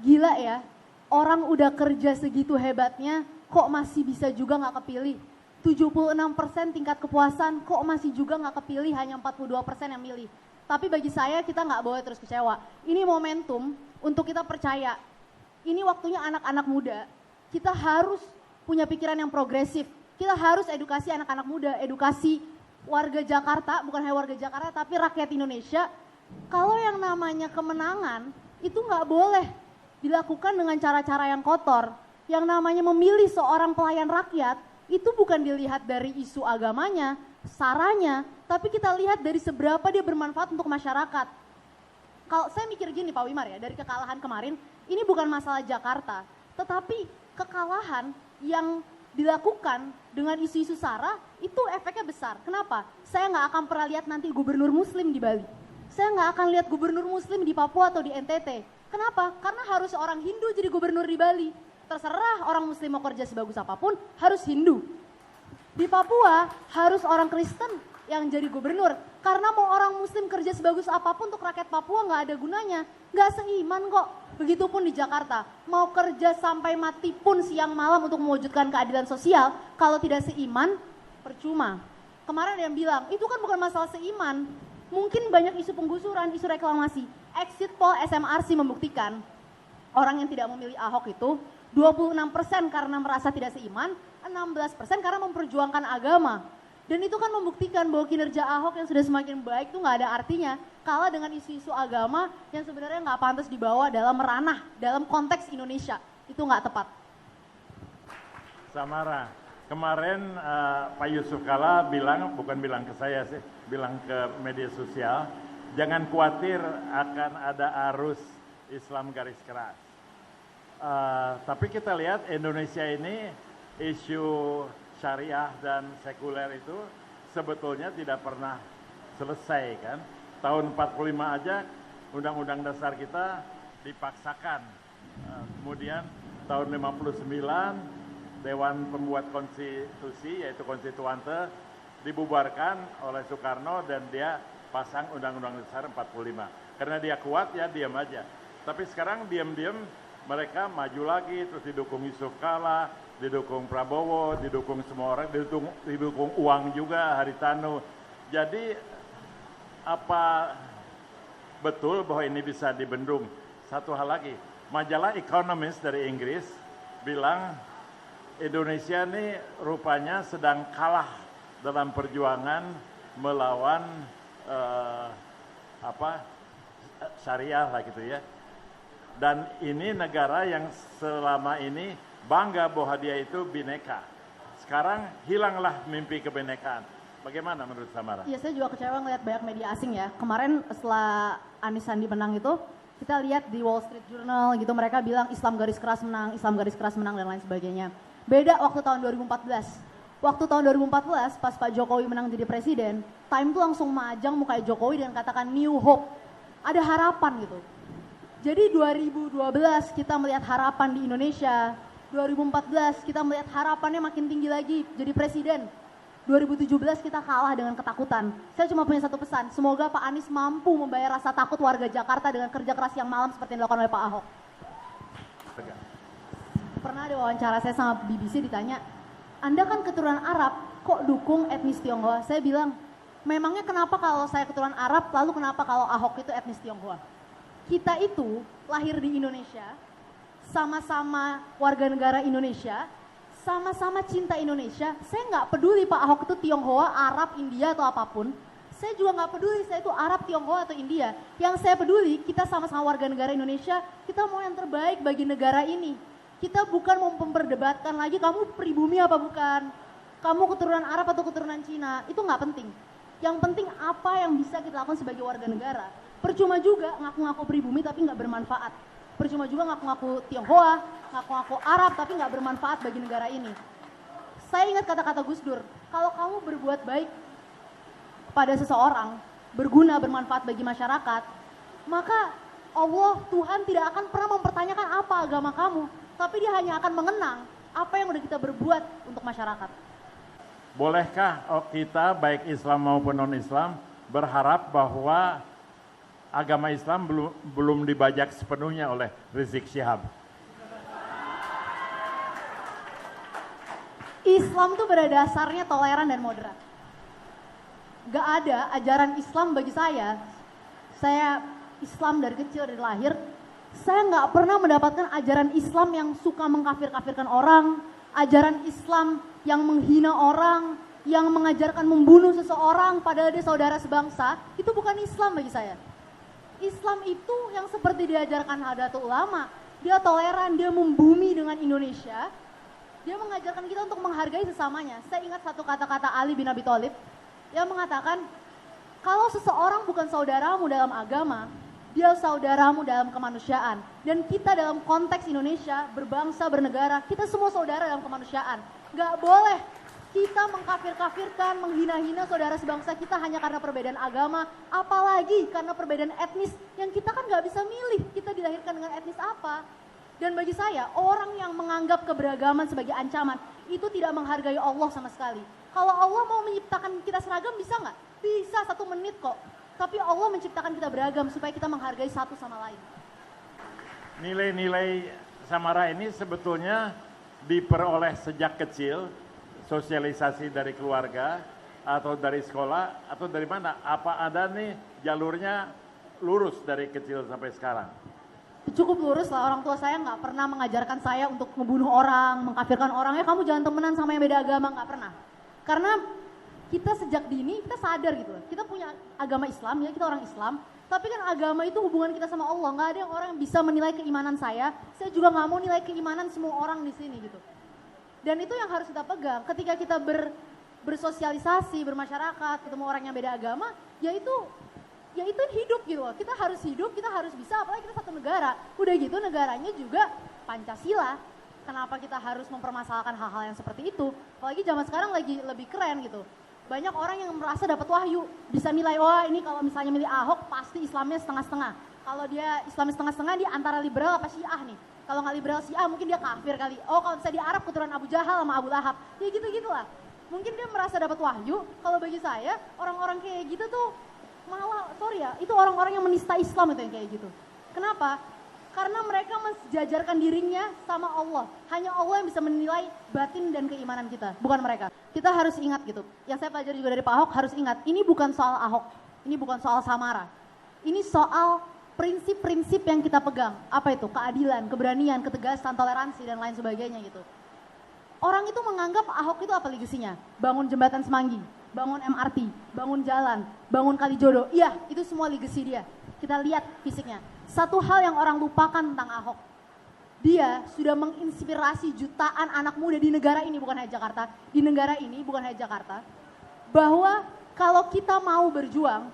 Gila ya, orang udah kerja segitu hebatnya, kok masih bisa juga nggak kepilih. 76% tingkat kepuasan, kok masih juga nggak kepilih, hanya 42% yang milih. Tapi bagi saya kita nggak boleh terus kecewa. Ini momentum untuk kita percaya. Ini waktunya anak-anak muda. Kita harus punya pikiran yang progresif. Kita harus edukasi anak-anak muda, edukasi warga Jakarta, bukan hanya warga Jakarta, tapi rakyat Indonesia. Kalau yang namanya kemenangan, itu nggak boleh dilakukan dengan cara-cara yang kotor. Yang namanya memilih seorang pelayan rakyat, itu bukan dilihat dari isu agamanya, saranya, tapi kita lihat dari seberapa dia bermanfaat untuk masyarakat. Kalau saya mikir gini Pak Wimar ya, dari kekalahan kemarin, ini bukan masalah Jakarta, tetapi kekalahan yang dilakukan dengan isu-isu sara, itu efeknya besar. Kenapa? Saya nggak akan pernah lihat nanti gubernur muslim di Bali. Saya nggak akan lihat gubernur muslim di Papua atau di NTT. Kenapa? Karena harus orang Hindu jadi gubernur di Bali. Terserah orang muslim mau kerja sebagus apapun, harus Hindu. Di Papua harus orang Kristen yang jadi gubernur. Karena mau orang muslim kerja sebagus apapun untuk rakyat Papua nggak ada gunanya. Nggak seiman kok. Begitupun di Jakarta. Mau kerja sampai mati pun siang malam untuk mewujudkan keadilan sosial, kalau tidak seiman, percuma. Kemarin ada yang bilang, itu kan bukan masalah seiman. Mungkin banyak isu penggusuran, isu reklamasi. Exit poll SMRC membuktikan orang yang tidak memilih Ahok itu 26% karena merasa tidak seiman, 16% karena memperjuangkan agama. Dan itu kan membuktikan bahwa kinerja Ahok yang sudah semakin baik itu nggak ada artinya kalah dengan isu-isu agama yang sebenarnya nggak pantas dibawa dalam ranah, dalam konteks Indonesia. Itu nggak tepat. Samara, kemarin Pak Yusuf Kalla bilang, bukan bilang ke saya sih, bilang ke media sosial, jangan khawatir akan ada arus Islam garis keras. Tapi kita lihat Indonesia ini isu syariah dan sekuler itu sebetulnya tidak pernah selesai kan. Tahun 45 aja Undang-Undang Dasar kita dipaksakan. Kemudian tahun 59 Dewan Pembuat Konstitusi yaitu Konstituante dibubarkan oleh Soekarno dan dia pasang Undang-Undang Dasar 45. Karena dia kuat ya diam aja. Tapi sekarang diam-diam mereka maju lagi, terus didukung Yusuf Kalla, didukung Prabowo, didukung semua orang, didukung uang juga, Haritanu. Jadi apa betul bahwa ini bisa dibendung? Satu hal lagi, majalah Economist dari Inggris bilang Indonesia ini rupanya sedang kalah dalam perjuangan melawan syariah lah gitu ya. Dan ini negara yang selama ini bangga bahwa dia itu bineka. Sekarang hilanglah mimpi kebinekaan. Bagaimana menurut Samara? Iya, saya juga kecewa ngeliat banyak media asing ya. Kemarin setelah Anies Sandi menang itu, kita lihat di Wall Street Journal gitu, mereka bilang Islam garis keras menang, Islam garis keras menang dan lain sebagainya. Beda waktu tahun 2014. Waktu tahun 2014 pas Pak Jokowi menang jadi presiden, Time tuh langsung majang mukanya Jokowi dan katakan New Hope. Ada harapan gitu. Jadi 2012 kita melihat harapan di Indonesia, 2014 kita melihat harapannya makin tinggi lagi jadi presiden. 2017 kita kalah dengan ketakutan. Saya cuma punya satu pesan, semoga Pak Anies mampu membayar rasa takut warga Jakarta dengan kerja keras yang malam seperti yang dilakukan oleh Pak Ahok. Pernah ada wawancara saya sama BBC ditanya, Anda kan keturunan Arab, kok dukung etnis Tionghoa? Saya bilang, memangnya kenapa kalau saya keturunan Arab, lalu kenapa kalau Ahok itu etnis Tionghoa? Kita itu lahir di Indonesia, sama-sama warga negara Indonesia, sama-sama cinta Indonesia. Saya nggak peduli Pak Ahok itu Tionghoa, Arab, India atau apapun. Saya juga nggak peduli saya itu Arab, Tionghoa atau India. Yang saya peduli kita sama-sama warga negara Indonesia, kita mau yang terbaik bagi negara ini. Kita bukan mau memperdebatkan lagi kamu pribumi apa bukan, kamu keturunan Arab atau keturunan Cina, itu nggak penting. Yang penting apa yang bisa kita lakukan sebagai warga negara. Percuma juga ngaku-ngaku pribumi tapi nggak bermanfaat. Percuma juga ngaku-ngaku Tionghoa, ngaku-ngaku Arab tapi nggak bermanfaat bagi negara ini. Saya ingat kata-kata Gus Dur, kalau kamu berbuat baik pada seseorang, berguna, bermanfaat bagi masyarakat, maka Allah, Tuhan tidak akan pernah mempertanyakan apa agama kamu, tapi dia hanya akan mengenang apa yang udah kita berbuat untuk masyarakat. Bolehkah kita baik Islam maupun non-Islam berharap bahwa agama Islam belum dibajak sepenuhnya oleh Rizik Syihab. Islam tuh pada dasarnya toleran dan moderat. Gak ada ajaran Islam bagi saya Islam dari kecil, dari lahir, saya nggak pernah mendapatkan ajaran Islam yang suka mengkafir-kafirkan orang, ajaran Islam yang menghina orang, yang mengajarkan membunuh seseorang padahal dia saudara sebangsa. Itu bukan Islam bagi saya. Islam itu yang seperti diajarkan Nahdlatul Ulama, dia toleran, dia membumi dengan Indonesia, dia mengajarkan kita untuk menghargai sesamanya. Saya ingat satu kata-kata Ali bin Abi Thalib yang mengatakan, kalau seseorang bukan saudaramu dalam agama, dia saudaramu dalam kemanusiaan. Dan kita dalam konteks Indonesia, berbangsa, bernegara, kita semua saudara dalam kemanusiaan. Gak boleh kita mengkafir-kafirkan, menghina-hina saudara sebangsa kita hanya karena perbedaan agama, apalagi karena perbedaan etnis yang kita kan gak bisa milih kita dilahirkan dengan etnis apa. Dan bagi saya, orang yang menganggap keberagaman sebagai ancaman, itu tidak menghargai Allah sama sekali. Kalau Allah mau menciptakan kita seragam, bisa nggak? Bisa 1 menit kok. Tapi Allah menciptakan kita beragam supaya kita menghargai satu sama lain. Nilai-nilai Samara ini sebetulnya diperoleh sejak kecil, sosialisasi dari keluarga, atau dari sekolah, atau dari mana? Apa ada nih jalurnya lurus dari kecil sampai sekarang? Cukup lurus lah, orang tua saya nggak pernah mengajarkan saya untuk membunuh orang, mengkafirkan orang, ya kamu jangan temenan sama yang beda agama, nggak pernah. Karena kita sejak dini, kita sadar gitu, kita punya agama Islam, ya kita orang Islam, tapi kan agama itu hubungan kita sama Allah, nggak ada yang orang yang bisa menilai keimanan saya juga nggak mau nilai keimanan semua orang di sini gitu. Dan itu yang harus kita pegang, ketika kita bersosialisasi, bermasyarakat, ketemu orang yang beda agama, ya itu hidup gitu loh. Kita harus hidup, kita harus bisa, apalagi kita satu negara. Udah gitu negaranya juga Pancasila. Kenapa kita harus mempermasalahkan hal-hal yang seperti itu? Apalagi zaman sekarang lagi lebih keren gitu. Banyak orang yang merasa dapat wahyu, bisa nilai, wah ini kalau misalnya milih Ahok pasti Islamnya setengah-setengah. Kalau dia Islamnya setengah-setengah, dia antara liberal apa Syiah nih. Kalau nggak liberal Syiah mungkin dia kafir kali. Oh kalau misalnya di Arab keturunan Abu Jahal sama Abu Lahab. Ya gitu-gitulah. Mungkin dia merasa dapat wahyu. Kalau bagi saya, orang-orang kayak gitu tuh malah, sorry ya, itu orang-orang yang menista Islam itu yang kayak gitu. Kenapa? Karena mereka mensejajarkan dirinya sama Allah. Hanya Allah yang bisa menilai batin dan keimanan kita, bukan mereka. Kita harus ingat gitu. Yang saya pelajari juga dari Pak Ahok, harus ingat, ini bukan soal Ahok, ini bukan soal Samara. Ini soal prinsip-prinsip yang kita pegang. Apa itu? Keadilan, keberanian, ketegasan, toleransi, dan lain sebagainya gitu. Orang itu menganggap Ahok itu apa legasinya? Bangun jembatan Semanggi, bangun MRT, bangun jalan, bangun kali jodoh. Iya, itu semua legasi dia. Kita lihat fisiknya. Satu hal yang orang lupakan tentang Ahok, dia sudah menginspirasi jutaan anak muda di negara ini, bukan hanya Jakarta, di negara ini, bukan hanya Jakarta, bahwa kalau kita mau berjuang,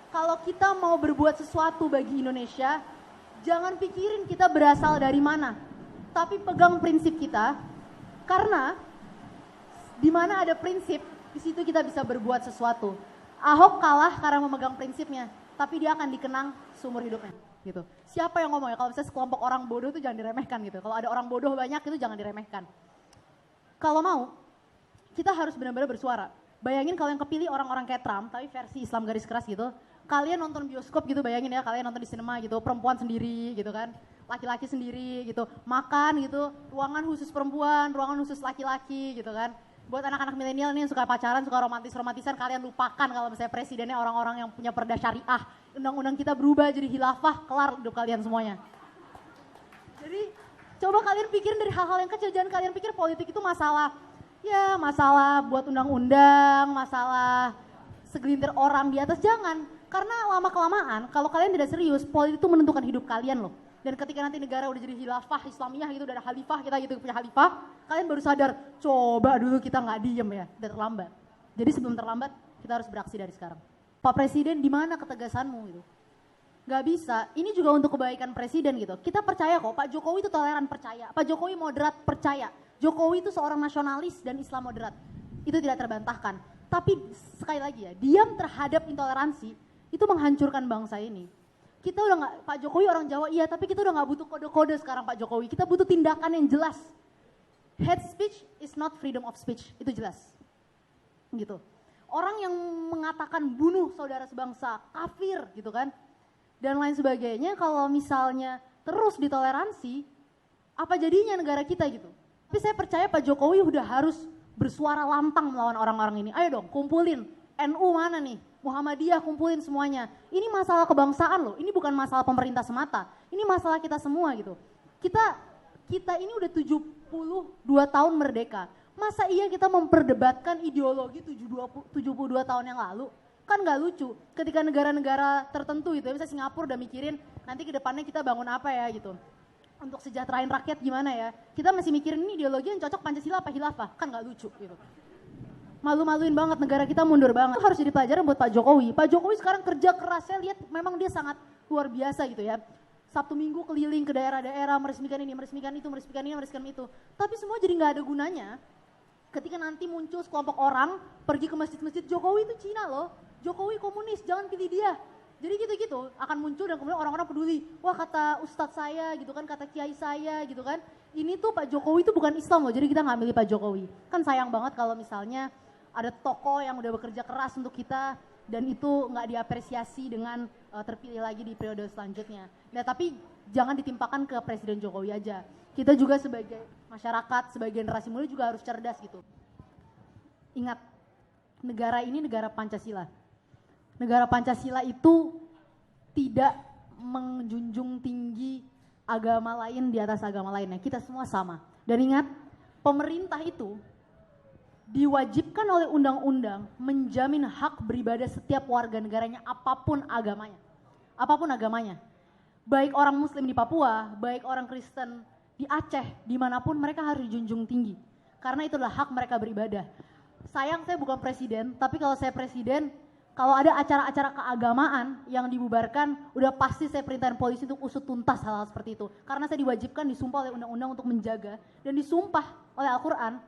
kalau kita mau berbuat sesuatu bagi Indonesia, jangan pikirin kita berasal dari mana, tapi pegang prinsip kita, karena di mana ada prinsip, di situ kita bisa berbuat sesuatu. Ahok kalah karena memegang prinsipnya, tapi dia akan dikenang seumur hidupnya. Gitu. Siapa yang ngomong ya, kalau misalnya sekelompok orang bodoh itu jangan diremehkan gitu. Kalau ada orang bodoh banyak itu jangan diremehkan. Kalau mau, kita harus benar-benar bersuara. Bayangin kalau yang kepilih orang-orang kayak Trump, tapi versi Islam garis keras gitu. Kalian nonton bioskop gitu, bayangin ya, kalian nonton di sinema gitu, perempuan sendiri gitu kan. Laki-laki sendiri gitu, makan gitu, ruangan khusus perempuan, ruangan khusus laki-laki gitu kan. Buat anak-anak milenial nih yang suka pacaran, suka romantis-romantisan, kalian lupakan kalau misalnya presidennya orang-orang yang punya perda syariah. Undang-undang kita berubah jadi khilafah, kelar hidup kalian semuanya. Jadi coba kalian pikirin dari hal-hal yang kecil, jangan kalian pikir politik itu masalah, ya masalah buat undang-undang, masalah segelintir orang di atas, jangan. Karena lama-kelamaan kalau kalian tidak serius, politik itu menentukan hidup kalian loh. Dan ketika nanti negara udah jadi khilafah Islamiyah gitu, udah ada khalifah, kita gitu punya khalifah, kalian baru sadar, coba dulu kita nggak diem ya, udah terlambat. Jadi sebelum terlambat, kita harus beraksi dari sekarang. Pak Presiden, di mana ketegasanmu gitu? Gak bisa, ini juga untuk kebaikan Presiden gitu. Kita percaya kok, Pak Jokowi itu toleran, percaya. Pak Jokowi moderat, percaya. Jokowi itu seorang nasionalis dan Islam moderat. Itu tidak terbantahkan. Tapi sekali lagi ya, diam terhadap intoleransi, itu menghancurkan bangsa ini. Kita udah gak, Pak Jokowi orang Jawa iya, tapi kita udah gak butuh kode-kode sekarang Pak Jokowi. Kita butuh tindakan yang jelas. Hate speech is not freedom of speech, itu jelas. Gitu. Orang yang mengatakan bunuh saudara sebangsa, kafir gitu kan. dan lain sebagainya. Kalau misalnya terus ditoleransi, apa jadinya negara kita gitu. Tapi saya percaya Pak Jokowi udah harus bersuara lantang melawan orang-orang ini. Ayo dong, kumpulin NU mana nih, Muhammadiyah, kumpulin semuanya. Ini masalah kebangsaan loh, ini bukan masalah pemerintah semata, ini masalah kita semua gitu. Kita ini udah 72 tahun merdeka. Masa iya kita memperdebatkan ideologi 72 tahun yang lalu? Kan nggak lucu ketika negara-negara tertentu gitu ya, misalnya Singapura udah mikirin nanti ke depannya kita bangun apa ya gitu. Untuk sejahterain rakyat gimana ya. Kita masih mikirin ini ideologi yang cocok Pancasila apa Khilafah, kan nggak lucu gitu. Malu-maluin banget, negara kita mundur banget. Itu harus jadi pelajaran buat Pak Jokowi. Pak Jokowi sekarang kerja keras, saya lihat memang dia sangat luar biasa gitu ya. Sabtu Minggu keliling ke daerah-daerah, meresmikan ini, meresmikan itu, meresmikan ini, meresmikan itu. Tapi semua jadi nggak ada gunanya. Ketika nanti muncul sekelompok orang pergi ke masjid-masjid, Jokowi itu Cina loh, Jokowi komunis, jangan pilih dia. Jadi gitu-gitu akan muncul dan kemudian orang-orang peduli. Wah kata ustadz saya gitu kan, kata kiai saya gitu kan. Ini tuh Pak Jokowi itu bukan Islam loh, jadi kita nggak milih Pak Jokowi. Kan sayang banget kalau misalnya ada tokoh yang udah bekerja keras untuk kita dan itu nggak diapresiasi dengan terpilih lagi di periode selanjutnya. Nah tapi jangan ditimpakan ke Presiden Jokowi aja. Kita juga sebagai masyarakat, sebagai generasi muda juga harus cerdas gitu. Ingat, negara ini negara Pancasila. Negara Pancasila itu tidak menjunjung tinggi agama lain di atas agama lainnya. Kita semua sama. Dan ingat, pemerintah itu diwajibkan oleh undang-undang menjamin hak beribadah setiap warga negaranya apapun agamanya. Apapun agamanya. Baik orang Muslim di Papua, baik orang Kristen di Aceh, dimanapun mereka harus dijunjung tinggi. Karena itulah hak mereka beribadah. Sayang saya bukan presiden, tapi kalau saya presiden, kalau ada acara-acara keagamaan yang dibubarkan, udah pasti saya perintahin polisi untuk usut tuntas hal-hal seperti itu. Karena saya diwajibkan, disumpah oleh undang-undang untuk menjaga, dan disumpah oleh Al-Quran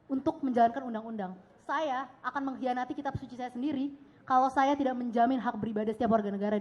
untuk menjalankan undang-undang. Saya akan mengkhianati kitab suci saya sendiri kalau saya tidak menjamin hak beribadah setiap warga negara.